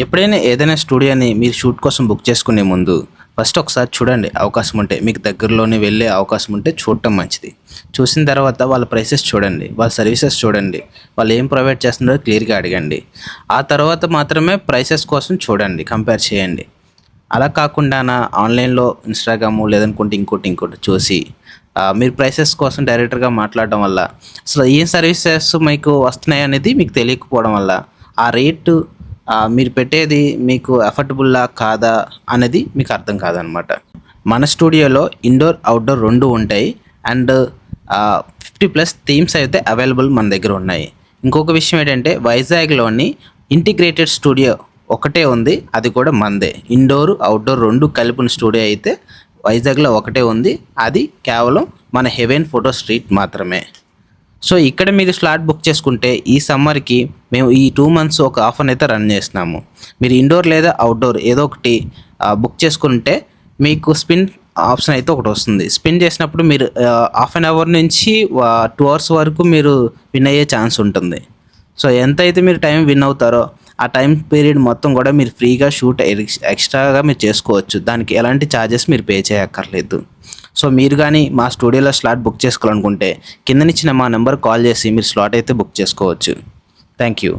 ఎప్పుడైనా ఏదైనా స్టూడియోని మీరు షూట్ కోసం బుక్ చేసుకునే ముందు ఫస్ట్ ఒకసారి చూడండి. అవకాశం ఉంటే మీకు దగ్గరలోనే వెళ్ళే అవకాశం ఉంటే చూడటం మంచిది. చూసిన తర్వాత వాళ్ళ ప్రైసెస్ చూడండి, వాళ్ళ సర్వీసెస్ చూడండి, వాళ్ళు ఏం ప్రొవైడ్ చేస్తున్నారో క్లియర్గా అడగండి. ఆ తర్వాత మాత్రమే ప్రైసెస్ కోసం చూడండి, కంపేర్ చేయండి. అలా కాకుండా ఆన్లైన్లో ఇన్స్టాగ్రాము లేదనుకుంటే ఇంకోటి చూసి మీరు ప్రైసెస్ కోసం డైరెక్టర్గా మాట్లాడడం వల్ల అసలు ఏ సర్వీసెస్ మీకు వస్తున్నాయి అనేది మీకు తెలియకపోవడం వల్ల ఆ రేటు మీరు పెట్టేది మీకు అఫోర్డబుల్లా కాదా అనేది మీకు అర్థం కాదనమాట. మన స్టూడియోలో ఇండోర్ అవుట్డోర్ రెండు ఉంటాయి. అండ్ 50+ థీమ్స్ అయితే అవైలబుల్ మన దగ్గర ఉన్నాయి. ఇంకొక విషయం ఏంటంటే వైజాగ్లోని ఇంటిగ్రేటెడ్ స్టూడియో ఒకటే ఉంది, అది కూడా మందే. ఇండోర్ అవుట్డోర్ రెండు కలిపిన స్టూడియో అయితే వైజాగ్లో ఒకటే ఉంది, అది కేవలం మన హెవెన్ ఫోటో స్ట్రీట్ మాత్రమే. సో ఇక్కడ మీరు స్లాట్ బుక్ చేసుకుంటే ఈ సమ్మర్కి మేము ఈ 2 months ఒక ఆఫర్ అయితే రన్ చేస్తున్నాము. మీరు ఇండోర్ లేదా అవుట్డోర్ ఏదో ఒకటి బుక్ చేసుకుంటే మీకు స్పిన్ ఆప్షన్ అయితే ఒకటి వస్తుంది. స్పిన్ చేసినప్పుడు మీరు 1/2 hour నుంచి 2 hours వరకు మీరు విన్ అయ్యే ఛాన్స్ ఉంటుంది. సో ఎంతైతే మీరు టైం విన్ అవుతారో ఆ టైం పీరియడ్ మొత్తం కూడా మీరు ఫ్రీగా షూట్ ఎక్స్ట్రాగా మీరు చేసుకోవచ్చు. దానికి ఎలాంటి ఛార్జెస్ మీరు పే చేయక్కర్లేదు. సో మీరు కానీ మా స్టూడియోలో స్లాట్ బుక్ చేసుకోవాలనుకుంటే కిందనిచ్చిన మా నెంబర్ కాల్ చేసి మీరు స్లాట్ అయితే బుక్ చేసుకోవచ్చు. Thank you.